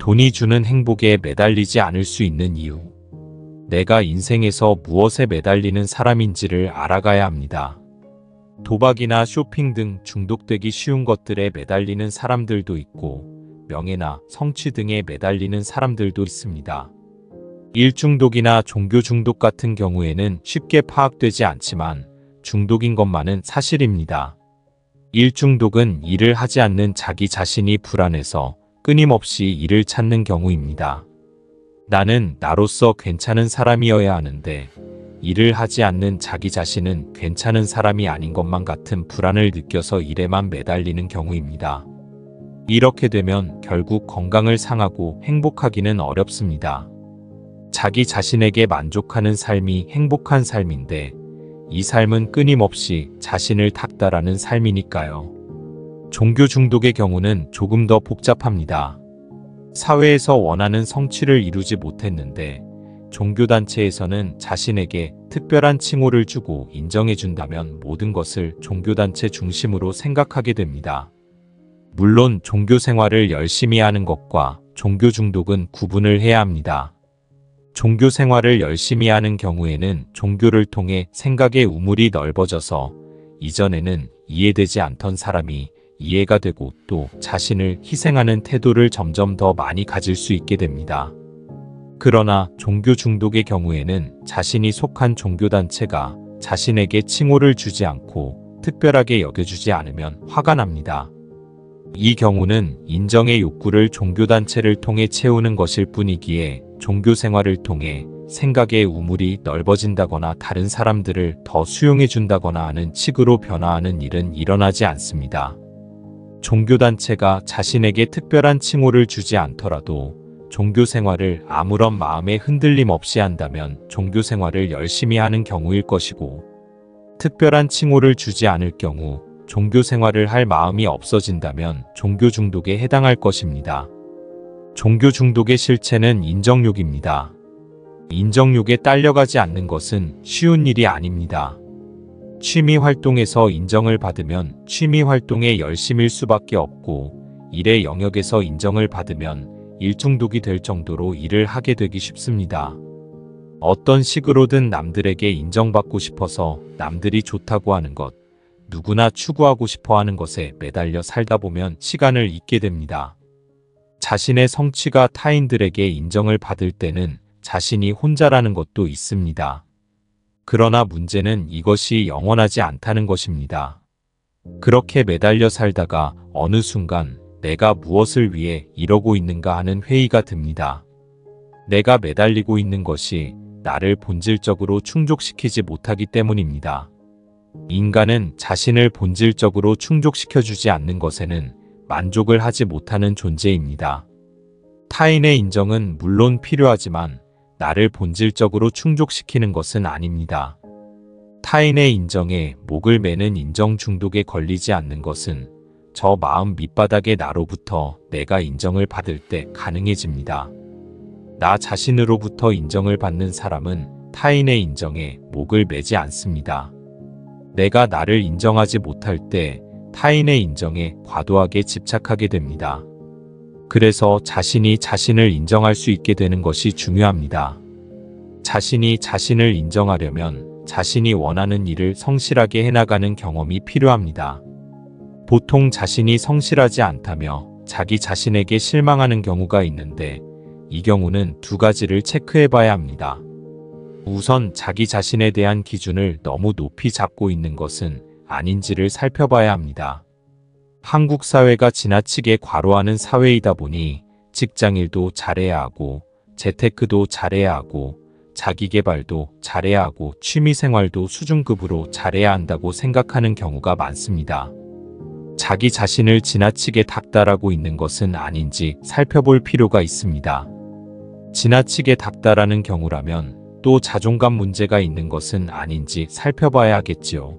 돈이 주는 행복에 매달리지 않을 수 있는 이유. 내가 인생에서 무엇에 매달리는 사람인지를 알아가야 합니다. 도박이나 쇼핑 등 중독되기 쉬운 것들에 매달리는 사람들도 있고, 명예나 성취 등에 매달리는 사람들도 있습니다. 일 중독이나 종교 중독 같은 경우에는 쉽게 파악되지 않지만 중독인 것만은 사실입니다. 일 중독은 일을 하지 않는 자기 자신이 불안해서 끊임없이 일을 찾는 경우입니다. 나는 나로서 괜찮은 사람이어야 하는데 일을 하지 않는 자기 자신은 괜찮은 사람이 아닌 것만 같은 불안을 느껴서 일에만 매달리는 경우입니다. 이렇게 되면 결국 건강을 상하고 행복하기는 어렵습니다. 자기 자신에게 만족하는 삶이 행복한 삶인데 이 삶은 끊임없이 자신을 닥달하는 삶이니까요. 종교 중독의 경우는 조금 더 복잡합니다. 사회에서 원하는 성취를 이루지 못했는데 종교단체에서는 자신에게 특별한 칭호를 주고 인정해준다면 모든 것을 종교단체 중심으로 생각하게 됩니다. 물론 종교 생활을 열심히 하는 것과 종교 중독은 구분을 해야 합니다. 종교 생활을 열심히 하는 경우에는 종교를 통해 생각의 우물이 넓어져서 이전에는 이해되지 않던 사람이 이해가 되고 또 자신을 희생하는 태도를 점점 더 많이 가질 수 있게 됩니다. 그러나 종교 중독의 경우에는 자신이 속한 종교단체가 자신에게 칭호를 주지 않고 특별하게 여겨주지 않으면 화가 납니다. 이 경우는 인정의 욕구를 종교단체를 통해 채우는 것일 뿐이기에 종교 생활을 통해 생각의 우물이 넓어진다거나 다른 사람들을 더 수용해준다거나 하는 식으로 변화하는 일은 일어나지 않습니다. 종교단체가 자신에게 특별한 칭호를 주지 않더라도 종교 생활을 아무런 마음의 흔들림 없이 한다면 종교 생활을 열심히 하는 경우일 것이고, 특별한 칭호를 주지 않을 경우 종교 생활을 할 마음이 없어진다면 종교 중독에 해당할 것입니다. 종교 중독의 실체는 인정욕입니다. 인정욕에 딸려가지 않는 것은 쉬운 일이 아닙니다. 취미 활동에서 인정을 받으면 취미 활동에 열심일 수밖에 없고, 일의 영역에서 인정을 받으면 일 중독이 될 정도로 일을 하게 되기 쉽습니다. 어떤 식으로든 남들에게 인정받고 싶어서 남들이 좋다고 하는 것, 누구나 추구하고 싶어 하는 것에 매달려 살다 보면 시간을 잊게 됩니다. 자신의 성취가 타인들에게 인정을 받을 때는 자신이 혼자라는 것도 있습니다. 그러나 문제는 이것이 영원하지 않다는 것입니다. 그렇게 매달려 살다가 어느 순간 내가 무엇을 위해 이러고 있는가 하는 회의가 듭니다. 내가 매달리고 있는 것이 나를 본질적으로 충족시키지 못하기 때문입니다. 인간은 자신을 본질적으로 충족시켜주지 않는 것에는 만족을 하지 못하는 존재입니다. 타인의 인정은 물론 필요하지만 나를 본질적으로 충족시키는 것은 아닙니다. 타인의 인정에 목을 매는 인정 중독에 걸리지 않는 것은 저 마음 밑바닥의 나로부터 내가 인정을 받을 때 가능해집니다. 나 자신으로부터 인정을 받는 사람은 타인의 인정에 목을 매지 않습니다. 내가 나를 인정하지 못할 때 타인의 인정에 과도하게 집착하게 됩니다. 그래서 자신이 자신을 인정할 수 있게 되는 것이 중요합니다. 자신이 자신을 인정하려면 자신이 원하는 일을 성실하게 해나가는 경험이 필요합니다. 보통 자신이 성실하지 않다며 자기 자신에게 실망하는 경우가 있는데 이 경우는 두 가지를 체크해 봐야 합니다. 우선 자기 자신에 대한 기준을 너무 높이 잡고 있는 것은 아닌지를 살펴봐야 합니다. 한국 사회가 지나치게 과로하는 사회이다 보니 직장일도 잘해야 하고 재테크도 잘해야 하고 자기계발도 잘해야 하고 취미생활도 수준급으로 잘해야 한다고 생각하는 경우가 많습니다. 자기 자신을 지나치게 닥달하고 있는 것은 아닌지 살펴볼 필요가 있습니다. 지나치게 닥달하는 경우라면 또 자존감 문제가 있는 것은 아닌지 살펴봐야 하겠지요.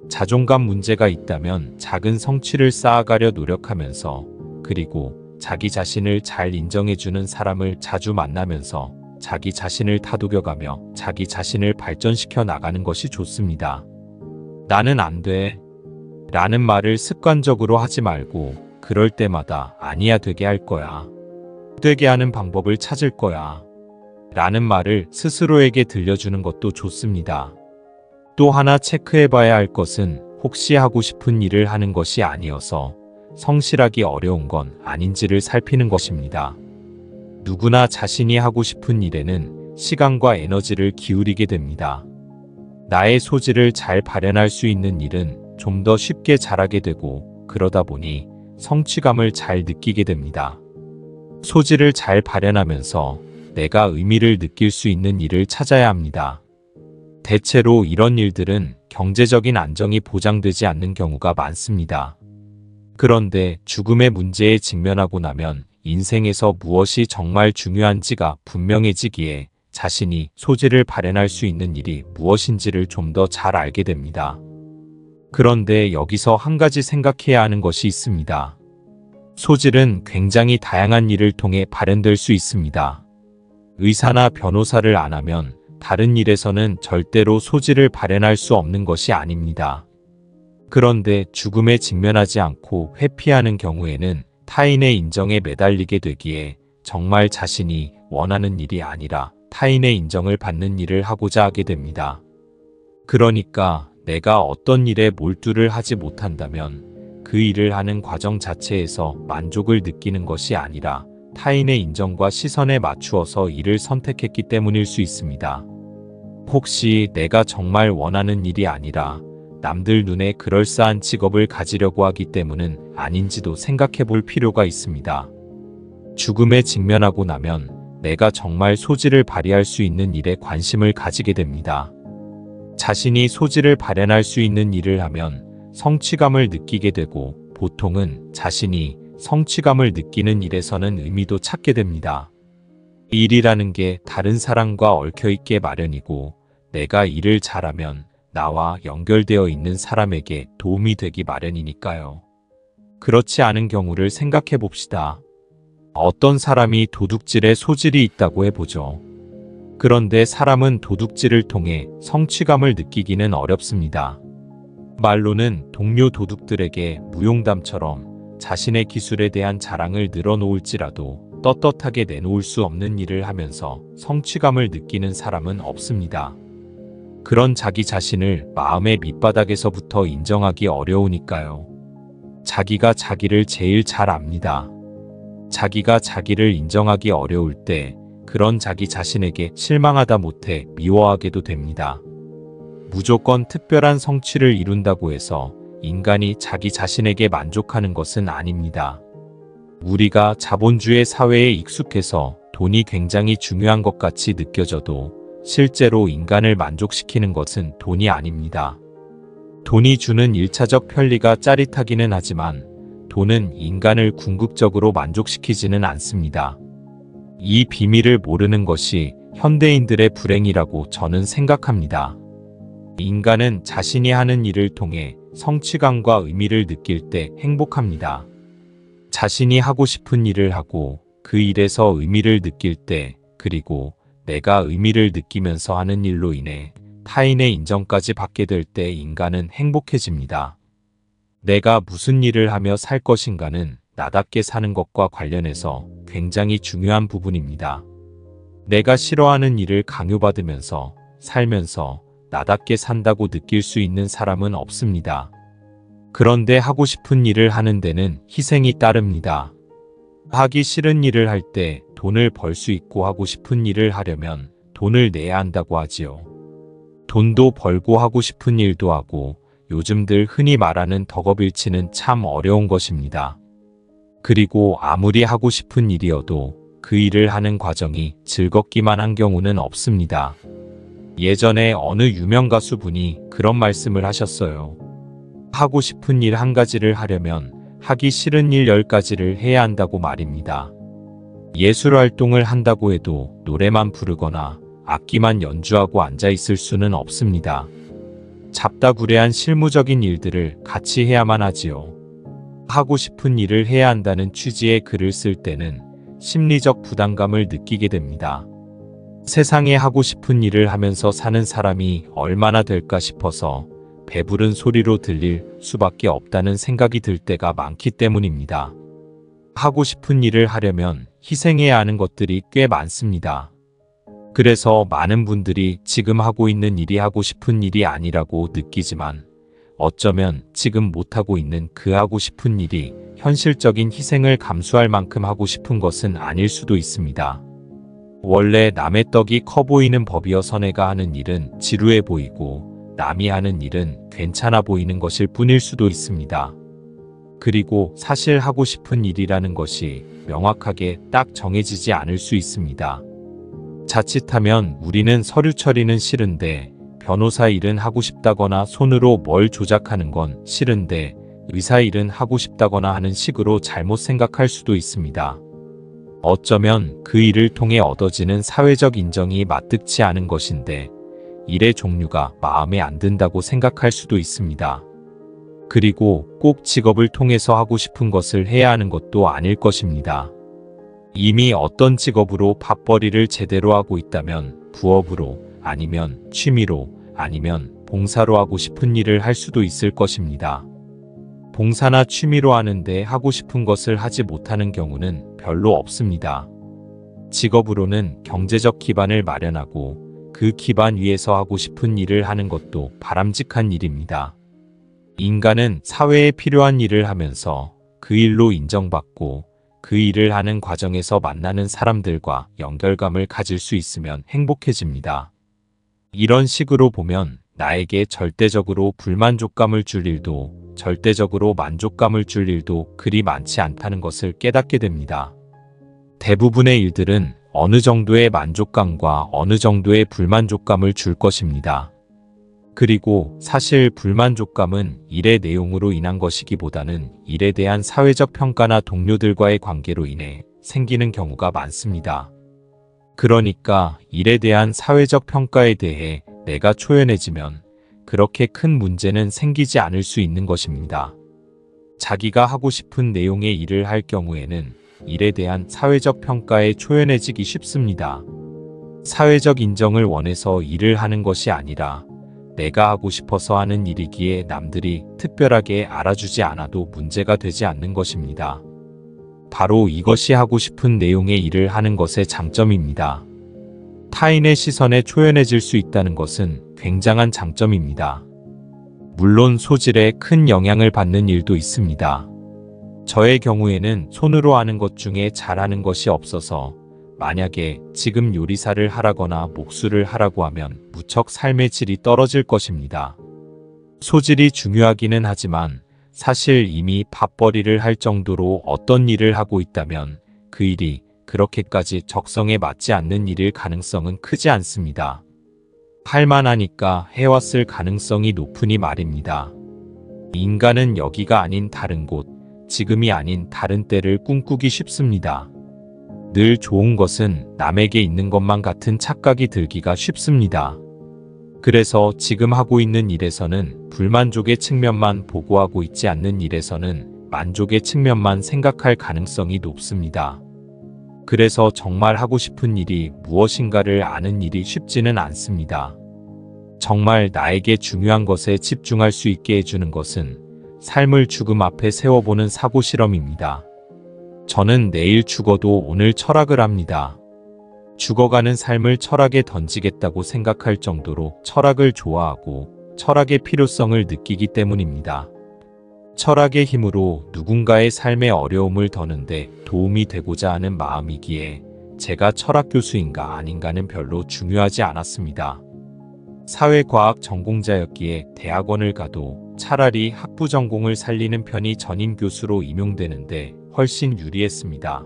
자존감 문제가 있다면 작은 성취를 쌓아가려 노력하면서, 그리고 자기 자신을 잘 인정해주는 사람을 자주 만나면서 자기 자신을 다독여가며 자기 자신을 발전시켜 나가는 것이 좋습니다. 나는 안 돼 라는 말을 습관적으로 하지 말고 그럴 때마다 아니야 되게 할 거야. 헛되게 하는 방법을 찾을 거야. 라는 말을 스스로에게 들려주는 것도 좋습니다. 또 하나 체크해봐야 할 것은 혹시 하고 싶은 일을 하는 것이 아니어서 성실하기 어려운 건 아닌지를 살피는 것입니다. 누구나 자신이 하고 싶은 일에는 시간과 에너지를 기울이게 됩니다. 나의 소질을 잘 발현할 수 있는 일은 좀 더 쉽게 잘하게 되고 그러다 보니 성취감을 잘 느끼게 됩니다. 소질을 잘 발현하면서 내가 의미를 느낄 수 있는 일을 찾아야 합니다. 대체로 이런 일들은 경제적인 안정이 보장되지 않는 경우가 많습니다. 그런데 죽음의 문제에 직면하고 나면 인생에서 무엇이 정말 중요한지가 분명해지기에 자신이 소질을 발현할 수 있는 일이 무엇인지를 좀 더 잘 알게 됩니다. 그런데 여기서 한 가지 생각해야 하는 것이 있습니다. 소질은 굉장히 다양한 일을 통해 발현될 수 있습니다. 의사나 변호사를 안 하면 다른 일에서는 절대로 소질을 발현할 수 없는 것이 아닙니다. 그런데 죽음에 직면하지 않고 회피하는 경우에는 타인의 인정에 매달리게 되기에 정말 자신이 원하는 일이 아니라 타인의 인정을 받는 일을 하고자 하게 됩니다. 그러니까 내가 어떤 일에 몰두를 하지 못한다면 그 일을 하는 과정 자체에서 만족을 느끼는 것이 아니라 타인의 인정과 시선에 맞추어서 일을 선택했기 때문일 수 있습니다. 혹시 내가 정말 원하는 일이 아니라 남들 눈에 그럴싸한 직업을 가지려고 하기 때문은 아닌지도 생각해 볼 필요가 있습니다. 죽음에 직면하고 나면 내가 정말 소질을 발휘할 수 있는 일에 관심을 가지게 됩니다. 자신이 소질을 발현할 수 있는 일을 하면 성취감을 느끼게 되고 보통은 자신이 성취감을 느끼는 일에서는 의미도 찾게 됩니다. 일이라는 게 다른 사람과 얽혀있게 마련이고 내가 일을 잘하면 나와 연결되어 있는 사람에게 도움이 되기 마련이니까요. 그렇지 않은 경우를 생각해 봅시다. 어떤 사람이 도둑질에 소질이 있다고 해보죠. 그런데 사람은 도둑질을 통해 성취감을 느끼기는 어렵습니다. 말로는 동료 도둑들에게 무용담처럼 자신의 기술에 대한 자랑을 늘어놓을지라도 떳떳하게 내놓을 수 없는 일을 하면서 성취감을 느끼는 사람은 없습니다. 그런 자기 자신을 마음의 밑바닥에서부터 인정하기 어려우니까요. 자기가 자기를 제일 잘 압니다. 자기가 자기를 인정하기 어려울 때 그런 자기 자신에게 실망하다 못해 미워하게도 됩니다. 무조건 특별한 성취를 이룬다고 해서 인간이 자기 자신에게 만족하는 것은 아닙니다. 우리가 자본주의 사회에 익숙해서 돈이 굉장히 중요한 것 같이 느껴져도 실제로 인간을 만족시키는 것은 돈이 아닙니다. 돈이 주는 1차적 편리가 짜릿하기는 하지만 돈은 인간을 궁극적으로 만족시키지는 않습니다. 이 비밀을 모르는 것이 현대인들의 불행이라고 저는 생각합니다. 인간은 자신이 하는 일을 통해 성취감과 의미를 느낄 때 행복합니다. 자신이 하고 싶은 일을 하고 그 일에서 의미를 느낄 때 그리고 내가 의미를 느끼면서 하는 일로 인해 타인의 인정까지 받게 될 때 인간은 행복해집니다. 내가 무슨 일을 하며 살 것인가는 나답게 사는 것과 관련해서 굉장히 중요한 부분입니다. 내가 싫어하는 일을 강요받으면서 살면서 나답게 산다고 느낄 수 있는 사람은 없습니다. 그런데 하고 싶은 일을 하는 데는 희생이 따릅니다. 하기 싫은 일을 할 때 돈을 벌 수 있고 하고 싶은 일을 하려면 돈을 내야 한다고 하지요. 돈도 벌고 하고 싶은 일도 하고 요즘들 흔히 말하는 덕업일치는 참 어려운 것입니다. 그리고 아무리 하고 싶은 일이어도 그 일을 하는 과정이 즐겁기만 한 경우는 없습니다. 예전에 어느 유명 가수분이 그런 말씀을 하셨어요. 하고 싶은 일 한 가지를 하려면 하기 싫은 일 10가지를 해야 한다고 말입니다. 예술 활동을 한다고 해도 노래만 부르거나 악기만 연주하고 앉아 있을 수는 없습니다. 잡다구레한 실무적인 일들을 같이 해야만 하지요. 하고 싶은 일을 해야 한다는 취지의 글을 쓸 때는 심리적 부담감을 느끼게 됩니다. 세상에 하고 싶은 일을 하면서 사는 사람이 얼마나 될까 싶어서 배부른 소리로 들릴 수밖에 없다는 생각이 들 때가 많기 때문입니다. 하고 싶은 일을 하려면 희생해야 하는 것들이 꽤 많습니다. 그래서 많은 분들이 지금 하고 있는 일이 하고 싶은 일이 아니라고 느끼지만 어쩌면 지금 못하고 있는 그 하고 싶은 일이 현실적인 희생을 감수할 만큼 하고 싶은 것은 아닐 수도 있습니다. 원래 남의 떡이 커 보이는 법이어서 내가 하는 일은 지루해 보이고 남이 하는 일은 괜찮아 보이는 것일 뿐일 수도 있습니다. 그리고 사실 하고 싶은 일이라는 것이 명확하게 딱 정해지지 않을 수 있습니다. 자칫하면 우리는 서류 처리는 싫은데 변호사 일은 하고 싶다거나 손으로 뭘 조작하는 건 싫은데 의사 일은 하고 싶다거나 하는 식으로 잘못 생각할 수도 있습니다. 어쩌면 그 일을 통해 얻어지는 사회적 인정이 마뜩지 않은 것인데 일의 종류가 마음에 안 든다고 생각할 수도 있습니다. 그리고 꼭 직업을 통해서 하고 싶은 것을 해야 하는 것도 아닐 것입니다. 이미 어떤 직업으로 밥벌이를 제대로 하고 있다면 부업으로 아니면 취미로 아니면 봉사로 하고 싶은 일을 할 수도 있을 것입니다. 봉사나 취미로 하는데 하고 싶은 것을 하지 못하는 경우는 별로 없습니다. 직업으로는 경제적 기반을 마련하고 그 기반 위에서 하고 싶은 일을 하는 것도 바람직한 일입니다. 인간은 사회에 필요한 일을 하면서 그 일로 인정받고 그 일을 하는 과정에서 만나는 사람들과 연결감을 가질 수 있으면 행복해집니다. 이런 식으로 보면 나에게 절대적으로 불만족감을 줄 일도 절대적으로 만족감을 줄 일도 그리 많지 않다는 것을 깨닫게 됩니다. 대부분의 일들은 어느 정도의 만족감과 어느 정도의 불만족감을 줄 것입니다. 그리고 사실 불만족감은 일의 내용으로 인한 것이기보다는 일에 대한 사회적 평가나 동료들과의 관계로 인해 생기는 경우가 많습니다. 그러니까 일에 대한 사회적 평가에 대해 내가 초연해지면 그렇게 큰 문제는 생기지 않을 수 있는 것입니다. 자기가 하고 싶은 내용의 일을 할 경우에는 일에 대한 사회적 평가에 초연해지기 쉽습니다. 사회적 인정을 원해서 일을 하는 것이 아니라 내가 하고 싶어서 하는 일이기에 남들이 특별하게 알아주지 않아도 문제가 되지 않는 것입니다. 바로 이것이 하고 싶은 내용의 일을 하는 것의 장점입니다. 타인의 시선에 초연해질 수 있다는 것은 굉장한 장점입니다. 물론 소질에 큰 영향을 받는 일도 있습니다. 저의 경우에는 손으로 하는 것 중에 잘하는 것이 없어서 만약에 지금 요리사를 하라거나 목수를 하라고 하면 무척 삶의 질이 떨어질 것입니다. 소질이 중요하기는 하지만 사실 이미 밥벌이를 할 정도로 어떤 일을 하고 있다면 그 일이 그렇게까지 적성에 맞지 않는 일일 가능성은 크지 않습니다. 할만하니까 해왔을 가능성이 높으니 말입니다. 인간은 여기가 아닌 다른 곳, 지금이 아닌 다른 때를 꿈꾸기 쉽습니다. 늘 좋은 것은 남에게 있는 것만 같은 착각이 들기가 쉽습니다. 그래서 지금 하고 있는 일에서는 불만족의 측면만 보고하고 있지 않는 일에서는 만족의 측면만 생각할 가능성이 높습니다. 그래서 정말 하고 싶은 일이 무엇인가를 아는 일이 쉽지는 않습니다. 정말 나에게 중요한 것에 집중할 수 있게 해주는 것은 삶을 죽음 앞에 세워보는 사고 실험입니다. 저는 내일 죽어도 오늘 철학을 합니다. 죽어가는 삶을 철학에 던지겠다고 생각할 정도로 철학을 좋아하고 철학의 필요성을 느끼기 때문입니다. 철학의 힘으로 누군가의 삶의 어려움을 더는데 도움이 되고자 하는 마음이기에 제가 철학 교수인가 아닌가는 별로 중요하지 않았습니다. 사회과학 전공자였기에 대학원을 가도 차라리 학부 전공을 살리는 편이 전임 교수로 임용되는데 훨씬 유리했습니다.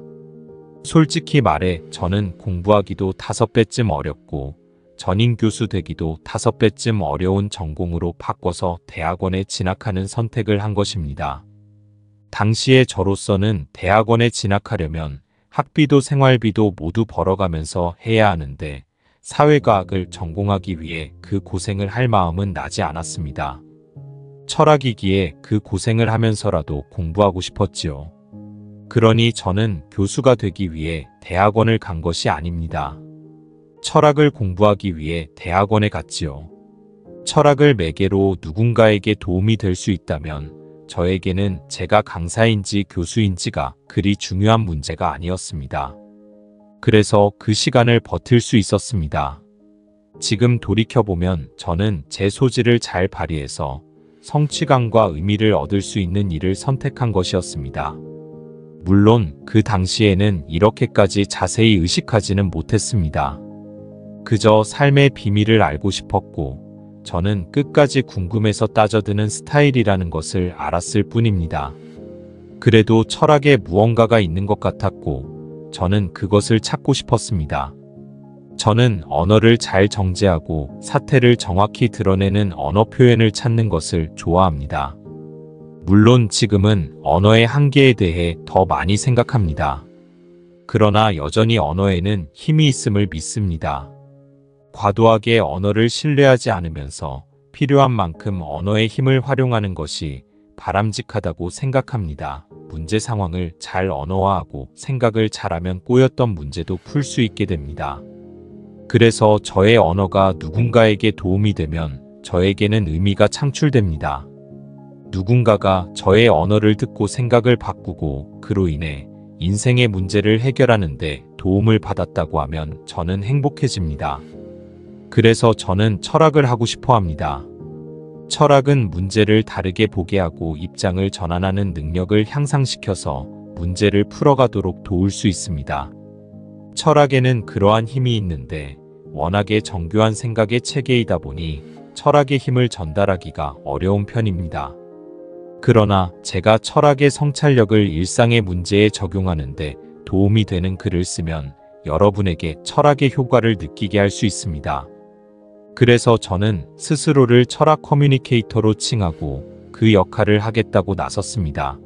솔직히 말해 저는 공부하기도 5배쯤 어렵고 전임 교수 되기도 5배쯤 어려운 전공으로 바꿔서 대학원에 진학하는 선택을 한 것입니다. 당시의 저로서는 대학원에 진학하려면 학비도 생활비도 모두 벌어가면서 해야 하는데 사회과학을 전공하기 위해 그 고생을 할 마음은 나지 않았습니다. 철학이기에 그 고생을 하면서라도 공부하고 싶었지요. 그러니 저는 교수가 되기 위해 대학원을 간 것이 아닙니다. 철학을 공부하기 위해 대학원에 갔지요. 철학을 매개로 누군가에게 도움이 될 수 있다면 저에게는 제가 강사인지 교수인지가 그리 중요한 문제가 아니었습니다. 그래서 그 시간을 버틸 수 있었습니다. 지금 돌이켜보면 저는 제 소질을 잘 발휘해서 성취감과 의미를 얻을 수 있는 일을 선택한 것이었습니다. 물론 그 당시에는 이렇게까지 자세히 의식하지는 못했습니다. 그저 삶의 비밀을 알고 싶었고 저는 끝까지 궁금해서 따져드는 스타일이라는 것을 알았을 뿐입니다. 그래도 철학에 무언가가 있는 것 같았고 저는 그것을 찾고 싶었습니다. 저는 언어를 잘 정제하고 사태를 정확히 드러내는 언어 표현을 찾는 것을 좋아합니다. 물론 지금은 언어의 한계에 대해 더 많이 생각합니다. 그러나 여전히 언어에는 힘이 있음을 믿습니다. 과도하게 언어를 신뢰하지 않으면서 필요한 만큼 언어의 힘을 활용하는 것이 바람직하다고 생각합니다. 문제 상황을 잘 언어화하고 생각을 잘하면 꼬였던 문제도 풀 수 있게 됩니다. 그래서 저의 언어가 누군가에게 도움이 되면 저에게는 의미가 창출됩니다. 누군가가 저의 언어를 듣고 생각을 바꾸고 그로 인해 인생의 문제를 해결하는데 도움을 받았다고 하면 저는 행복해집니다. 그래서 저는 철학을 하고 싶어 합니다. 철학은 문제를 다르게 보게 하고 입장을 전환하는 능력을 향상시켜서 문제를 풀어가도록 도울 수 있습니다. 철학에는 그러한 힘이 있는데 워낙에 정교한 생각의 체계이다 보니 철학의 힘을 전달하기가 어려운 편입니다. 그러나 제가 철학의 성찰력을 일상의 문제에 적용하는데 도움이 되는 글을 쓰면 여러분에게 철학의 효과를 느끼게 할 수 있습니다. 그래서 저는 스스로를 철학 커뮤니케이터로 칭하고 그 역할을 하겠다고 나섰습니다.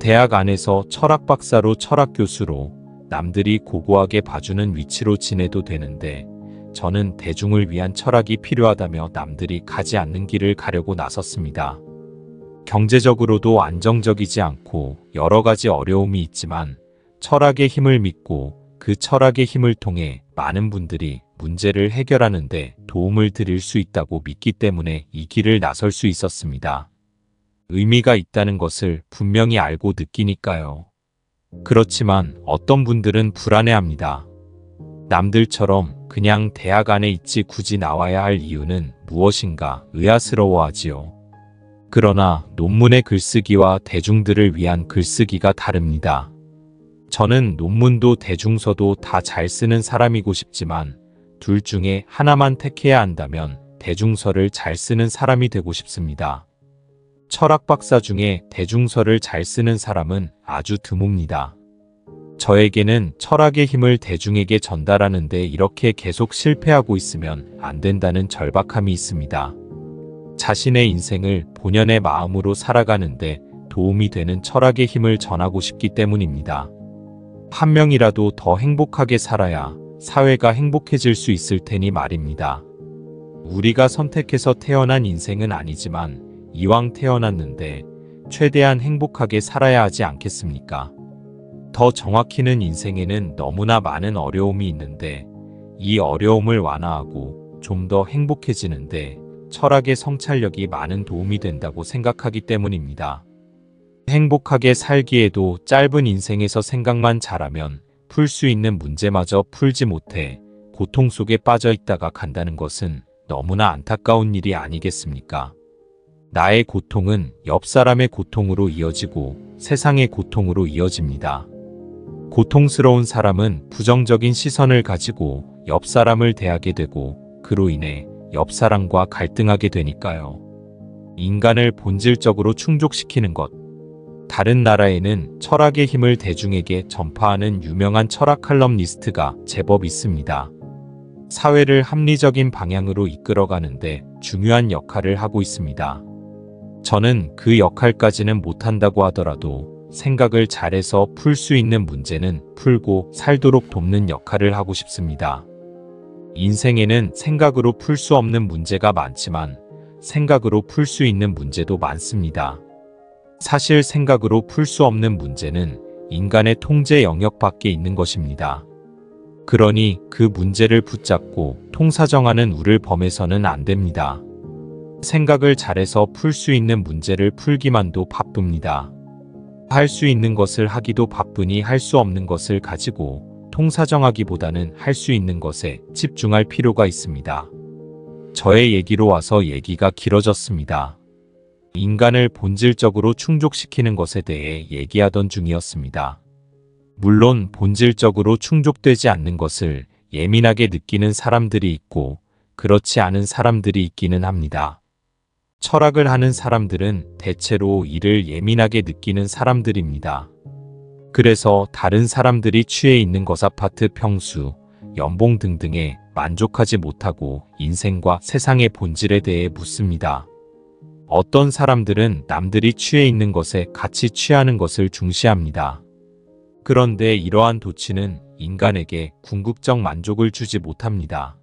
대학 안에서 철학 박사로 철학 교수로 남들이 고고하게 봐주는 위치로 지내도 되는데 저는 대중을 위한 철학이 필요하다며 남들이 가지 않는 길을 가려고 나섰습니다. 경제적으로도 안정적이지 않고 여러 가지 어려움이 있지만 철학의 힘을 믿고 그 철학의 힘을 통해 많은 분들이 문제를 해결하는데 도움을 드릴 수 있다고 믿기 때문에 이 길을 나설 수 있었습니다. 의미가 있다는 것을 분명히 알고 느끼니까요. 그렇지만 어떤 분들은 불안해합니다. 남들처럼 그냥 대학 안에 있지 굳이 나와야 할 이유는 무엇인가 의아스러워하지요. 그러나 논문의 글쓰기와 대중들을 위한 글쓰기가 다릅니다. 저는 논문도 대중서도 다 잘 쓰는 사람이고 싶지만 둘 중에 하나만 택해야 한다면 대중서를 잘 쓰는 사람이 되고 싶습니다. 철학 박사 중에 대중서를 잘 쓰는 사람은 아주 드뭅니다. 저에게는 철학의 힘을 대중에게 전달하는데 이렇게 계속 실패하고 있으면 안 된다는 절박함이 있습니다. 자신의 인생을 본연의 마음으로 살아가는데 도움이 되는 철학의 힘을 전하고 싶기 때문입니다. 한 명이라도 더 행복하게 살아야 사회가 행복해질 수 있을 테니 말입니다. 우리가 선택해서 태어난 인생은 아니지만 이왕 태어났는데 최대한 행복하게 살아야 하지 않겠습니까? 더 정확히는 인생에는 너무나 많은 어려움이 있는데 이 어려움을 완화하고 좀 더 행복해지는데 철학의 성찰력이 많은 도움이 된다고 생각하기 때문입니다. 행복하게 살기에도 짧은 인생에서 생각만 잘하면 풀 수 있는 문제마저 풀지 못해 고통 속에 빠져 있다가 간다는 것은 너무나 안타까운 일이 아니겠습니까? 나의 고통은 옆 사람의 고통으로 이어지고 세상의 고통으로 이어집니다. 고통스러운 사람은 부정적인 시선을 가지고 옆 사람을 대하게 되고 그로 인해 옆 사람과 갈등하게 되니까요. 인간을 본질적으로 충족시키는 것. 다른 나라에는 철학의 힘을 대중에게 전파하는 유명한 철학 칼럼니스트가 제법 있습니다. 사회를 합리적인 방향으로 이끌어가는데 중요한 역할을 하고 있습니다. 저는 그 역할까지는 못한다고 하더라도 생각을 잘해서 풀 수 있는 문제는 풀고 살도록 돕는 역할을 하고 싶습니다. 인생에는 생각으로 풀 수 없는 문제가 많지만 생각으로 풀 수 있는 문제도 많습니다. 사실 생각으로 풀 수 없는 문제는 인간의 통제 영역 밖에 있는 것입니다. 그러니 그 문제를 붙잡고 통사정하는 우를 범해서는 안 됩니다. 생각을 잘해서 풀 수 있는 문제를 풀기만도 바쁩니다. 할 수 있는 것을 하기도 바쁘니 할 수 없는 것을 가지고 통사정하기보다는 할 수 있는 것에 집중할 필요가 있습니다. 저의 얘기로 와서 얘기가 길어졌습니다. 인간을 본질적으로 충족시키는 것에 대해 얘기하던 중이었습니다. 물론 본질적으로 충족되지 않는 것을 예민하게 느끼는 사람들이 있고 그렇지 않은 사람들이 있기는 합니다. 철학을 하는 사람들은 대체로 이를 예민하게 느끼는 사람들입니다. 그래서 다른 사람들이 취해 있는 것, 아파트 평수, 연봉 등등에 만족하지 못하고 인생과 세상의 본질에 대해 묻습니다. 어떤 사람들은 남들이 취해 있는 것에 같이 취하는 것을 중시합니다. 그런데 이러한 도취는 인간에게 궁극적 만족을 주지 못합니다.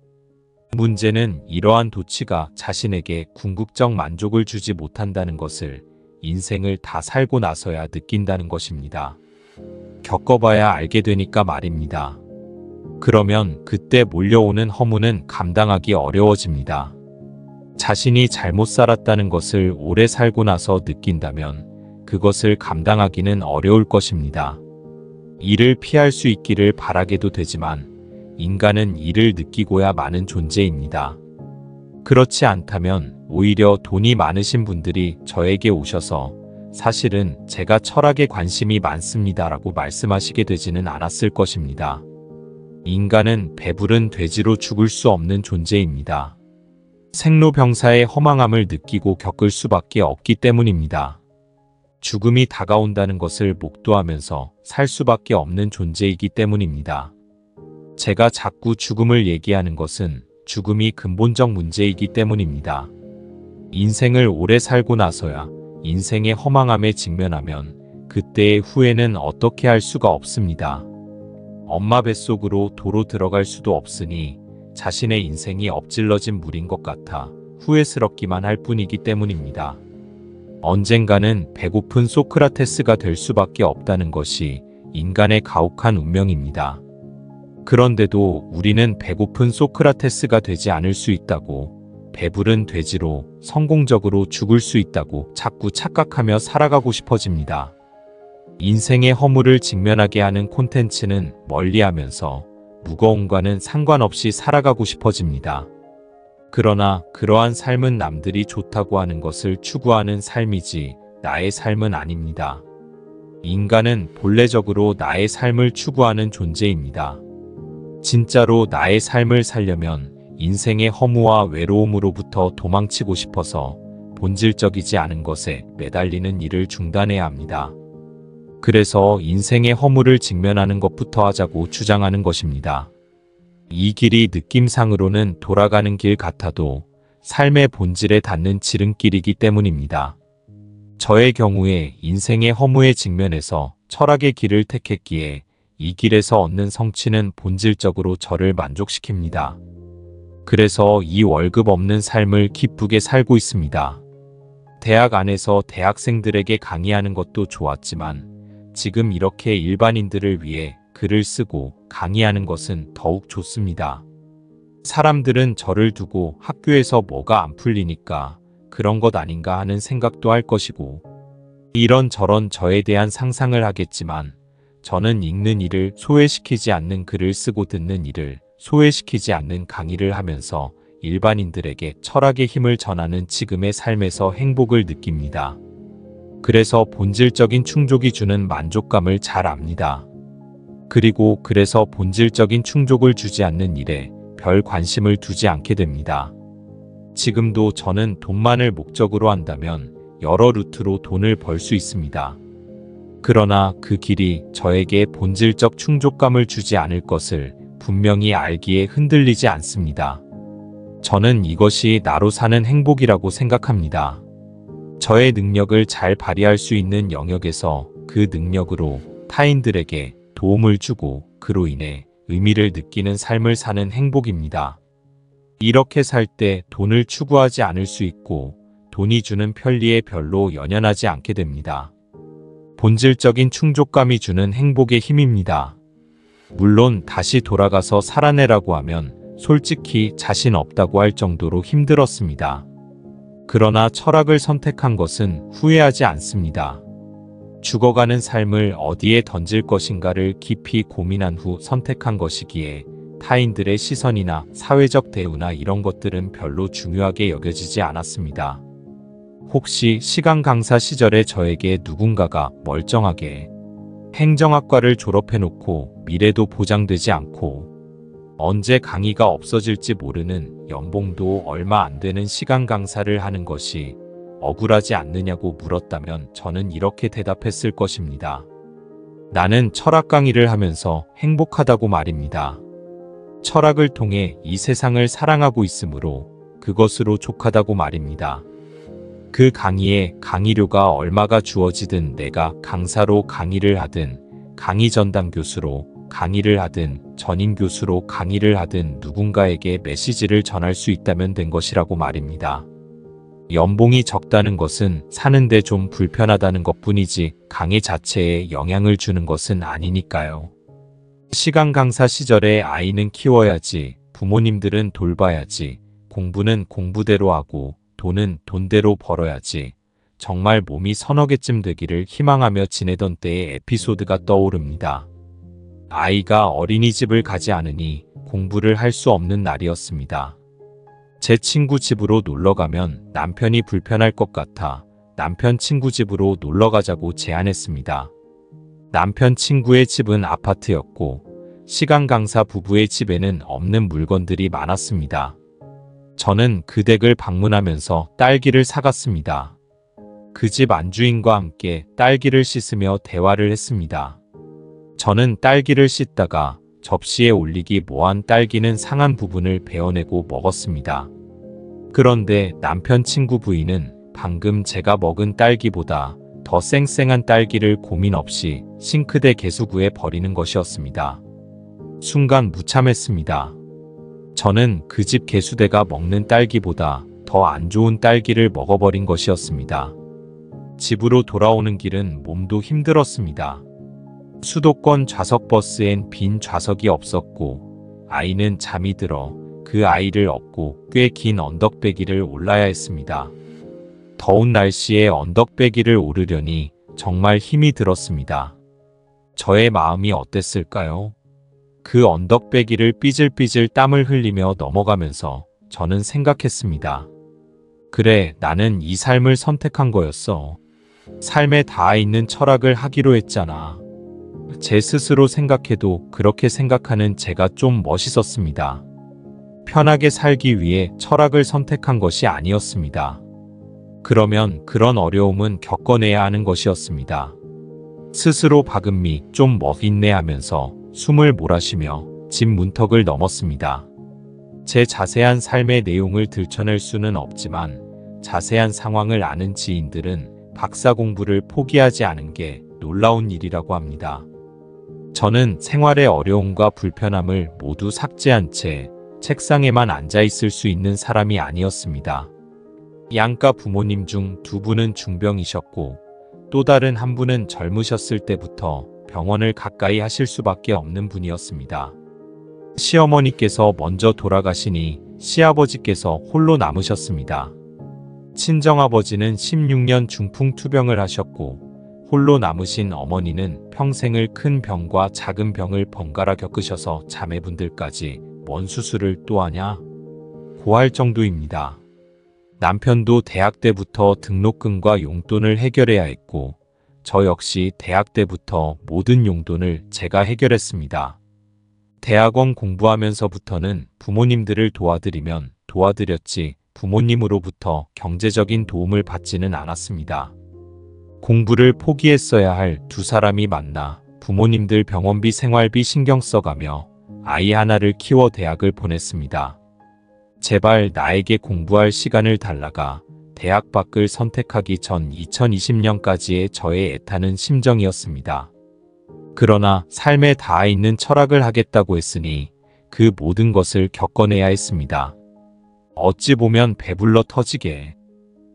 문제는 이러한 도취가 자신에게 궁극적 만족을 주지 못한다는 것을 인생을 다 살고 나서야 느낀다는 것입니다. 겪어봐야 알게 되니까 말입니다. 그러면 그때 몰려오는 허무는 감당하기 어려워집니다. 자신이 잘못 살았다는 것을 오래 살고 나서 느낀다면 그것을 감당하기는 어려울 것입니다. 이를 피할 수 있기를 바라게도 되지만 인간은 이를 느끼고야 마는 존재입니다. 그렇지 않다면 오히려 돈이 많으신 분들이 저에게 오셔서 사실은 제가 철학에 관심이 많습니다라고 말씀하시게 되지는 않았을 것입니다. 인간은 배부른 돼지로 죽을 수 없는 존재입니다. 생로병사의 허망함을 느끼고 겪을 수밖에 없기 때문입니다. 죽음이 다가온다는 것을 목도하면서 살 수밖에 없는 존재이기 때문입니다. 제가 자꾸 죽음을 얘기하는 것은 죽음이 근본적 문제이기 때문입니다. 인생을 오래 살고 나서야 인생의 허망함에 직면하면 그때의 후회는 어떻게 할 수가 없습니다. 엄마 뱃속으로 도로 들어갈 수도 없으니 자신의 인생이 엎질러진 물인 것 같아 후회스럽기만 할 뿐이기 때문입니다. 언젠가는 배고픈 소크라테스가 될 수밖에 없다는 것이 인간의 가혹한 운명입니다. 그런데도 우리는 배고픈 소크라테스가 되지 않을 수 있다고, 배부른 돼지로 성공적으로 죽을 수 있다고 자꾸 착각하며 살아가고 싶어집니다. 인생의 허물을 직면하게 하는 콘텐츠는 멀리하면서 무거움과는 상관없이 살아가고 싶어집니다. 그러나 그러한 삶은 남들이 좋다고 하는 것을 추구하는 삶이지 나의 삶은 아닙니다. 인간은 본래적으로 나의 삶을 추구하는 존재입니다. 진짜로 나의 삶을 살려면 인생의 허무와 외로움으로부터 도망치고 싶어서 본질적이지 않은 것에 매달리는 일을 중단해야 합니다. 그래서 인생의 허물을 직면하는 것부터 하자고 주장하는 것입니다. 이 길이 느낌상으로는 돌아가는 길 같아도 삶의 본질에 닿는 지름길이기 때문입니다. 저의 경우에 인생의 허무에 직면해서 철학의 길을 택했기에 이 길에서 얻는 성취는 본질적으로 저를 만족시킵니다. 그래서 이 월급 없는 삶을 기쁘게 살고 있습니다. 대학 안에서 대학생들에게 강의하는 것도 좋았지만 지금 이렇게 일반인들을 위해 글을 쓰고 강의하는 것은 더욱 좋습니다. 사람들은 저를 두고 학교에서 뭐가 안 풀리니까 그런 것 아닌가 하는 생각도 할 것이고 이런저런 저에 대한 상상을 하겠지만 저는 읽는 일을 소외시키지 않는 글을 쓰고 듣는 일을 소외시키지 않는 강의를 하면서 일반인들에게 철학의 힘을 전하는 지금의 삶에서 행복을 느낍니다. 그래서 본질적인 충족이 주는 만족감을 잘 압니다. 그리고 그래서 본질적인 충족을 주지 않는 일에 별 관심을 두지 않게 됩니다. 지금도 저는 돈만을 목적으로 한다면 여러 루트로 돈을 벌 수 있습니다. 그러나 그 길이 저에게 본질적 충족감을 주지 않을 것을 분명히 알기에 흔들리지 않습니다. 저는 이것이 나로 사는 행복이라고 생각합니다. 저의 능력을 잘 발휘할 수 있는 영역에서 그 능력으로 타인들에게 도움을 주고 그로 인해 의미를 느끼는 삶을 사는 행복입니다. 이렇게 살 때 돈을 추구하지 않을 수 있고 돈이 주는 편리에 별로 연연하지 않게 됩니다. 본질적인 충족감이 주는 행복의 힘입니다. 물론 다시 돌아가서 살아내라고 하면 솔직히 자신 없다고 할 정도로 힘들었습니다. 그러나 철학을 선택한 것은 후회하지 않습니다. 죽어가는 삶을 어디에 던질 것인가를 깊이 고민한 후 선택한 것이기에 타인들의 시선이나 사회적 대우나 이런 것들은 별로 중요하게 여겨지지 않았습니다. 혹시 시간 강사 시절에 저에게 누군가가 멀쩡하게 행정학과를 졸업해놓고 미래도 보장되지 않고 언제 강의가 없어질지 모르는 연봉도 얼마 안 되는 시간 강사를 하는 것이 억울하지 않느냐고 물었다면 저는 이렇게 대답했을 것입니다. 나는 철학 강의를 하면서 행복하다고 말입니다. 철학을 통해 이 세상을 사랑하고 있으므로 그것으로 족하다고 말입니다. 그 강의에 강의료가 얼마가 주어지든 내가 강사로 강의를 하든 강의 전담 교수로 강의를 하든 전임 교수로 강의를 하든 누군가에게 메시지를 전할 수 있다면 된 것이라고 말입니다. 연봉이 적다는 것은 사는데 좀 불편하다는 것뿐이지 강의 자체에 영향을 주는 것은 아니니까요. 시간 강사 시절에 아이는 키워야지, 부모님들은 돌봐야지, 공부는 공부대로 하고 돈은 돈대로 벌어야지. 정말 몸이 서너 개쯤 되기를 희망하며 지내던 때의 에피소드가 떠오릅니다. 아이가 어린이집을 가지 않으니 공부를 할 수 없는 날이었습니다. 제 친구 집으로 놀러가면 남편이 불편할 것 같아 남편 친구 집으로 놀러가자고 제안했습니다. 남편 친구의 집은 아파트였고 시간 강사 부부의 집에는 없는 물건들이 많았습니다. 저는 그 댁을 방문하면서 딸기를 사갔습니다. 그 집 안주인과 함께 딸기를 씻으며 대화를 했습니다. 저는 딸기를 씻다가 접시에 올리기 뭐한 딸기는 상한 부분을 베어내고 먹었습니다. 그런데 남편 친구 부인은 방금 제가 먹은 딸기보다 더 쌩쌩한 딸기를 고민 없이 싱크대 개수구에 버리는 것이었습니다. 순간 무참했습니다. 저는 그 집 개수대가 먹는 딸기보다 더 안 좋은 딸기를 먹어버린 것이었습니다. 집으로 돌아오는 길은 몸도 힘들었습니다. 수도권 좌석버스엔 빈 좌석이 없었고 아이는 잠이 들어 그 아이를 업고 꽤 긴 언덕배기를 올라야 했습니다. 더운 날씨에 언덕배기를 오르려니 정말 힘이 들었습니다. 저의 마음이 어땠을까요? 그 언덕배기를 삐질삐질 땀을 흘리며 넘어가면서 저는 생각했습니다. 그래, 나는 이 삶을 선택한 거였어. 삶에 닿아 있는 철학을 하기로 했잖아. 제 스스로 생각해도 그렇게 생각하는 제가 좀 멋있었습니다. 편하게 살기 위해 철학을 선택한 것이 아니었습니다. 그러면 그런 어려움은 겪어내야 하는 것이었습니다. 스스로 박은미 좀 멋있네 하면서 숨을 몰아쉬며 집 문턱을 넘었습니다. 제 자세한 삶의 내용을 들춰낼 수는 없지만 자세한 상황을 아는 지인들은 박사 공부를 포기하지 않은 게 놀라운 일이라고 합니다. 저는 생활의 어려움과 불편함을 모두 삭제한 채 책상에만 앉아 있을 수 있는 사람이 아니었습니다. 양가 부모님 중 두 분은 중병이셨고 또 다른 한 분은 젊으셨을 때부터 병원을 가까이 하실 수밖에 없는 분이었습니다. 시어머니께서 먼저 돌아가시니 시아버지께서 홀로 남으셨습니다. 친정아버지는 16년 중풍투병을 하셨고 홀로 남으신 어머니는 평생을 큰 병과 작은 병을 번갈아 겪으셔서 자매분들까지 뭔 수술을 또 하냐? 고할 정도입니다. 남편도 대학 때부터 등록금과 용돈을 해결해야 했고 저 역시 대학 때부터 모든 용돈을 제가 해결했습니다. 대학원 공부하면서부터는 부모님들을 도와드리면 도와드렸지 부모님으로부터 경제적인 도움을 받지는 않았습니다. 공부를 포기했어야 할 두 사람이 만나 부모님들 병원비 생활비 신경 써가며 아이 하나를 키워 대학을 보냈습니다. 제발 나에게 공부할 시간을 달라가 대학 밖을 선택하기 전 2020년까지의 저의 애타는 심정이었습니다. 그러나 삶에 닿아 있는 철학을 하겠다고 했으니 그 모든 것을 겪어내야 했습니다. 어찌 보면 배불러 터지게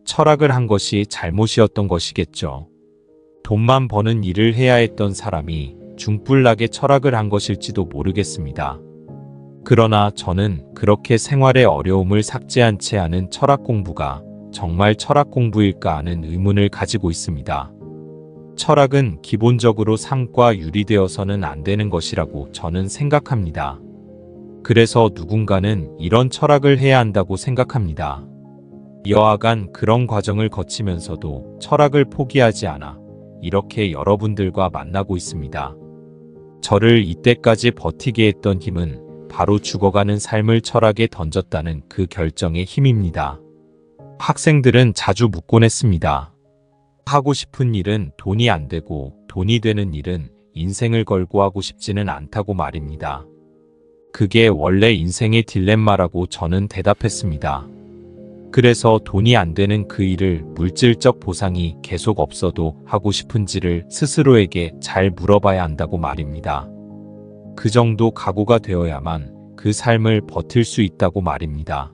철학을 한 것이 잘못이었던 것이겠죠. 돈만 버는 일을 해야 했던 사람이 중불나게 철학을 한 것일지도 모르겠습니다. 그러나 저는 그렇게 생활의 어려움을 삭제한 채 하는 철학 공부가 정말 철학 공부일까 하는 의문을 가지고 있습니다. 철학은 기본적으로 삶과 유리되어서는 안 되는 것이라고 저는 생각합니다. 그래서 누군가는 이런 철학을 해야 한다고 생각합니다. 여하간 그런 과정을 거치면서도 철학을 포기하지 않아 이렇게 여러분들과 만나고 있습니다. 저를 이때까지 버티게 했던 힘은 바로 죽어가는 삶을 철학에 던졌다는 그 결정의 힘입니다. 학생들은 자주 묻곤 했습니다. 하고 싶은 일은 돈이 안 되고 돈이 되는 일은 인생을 걸고 하고 싶지는 않다고 말입니다. 그게 원래 인생의 딜레마라고 저는 대답했습니다. 그래서 돈이 안 되는 그 일을 물질적 보상이 계속 없어도 하고 싶은지를 스스로에게 잘 물어봐야 한다고 말입니다. 그 정도 각오가 되어야만 그 삶을 버틸 수 있다고 말입니다.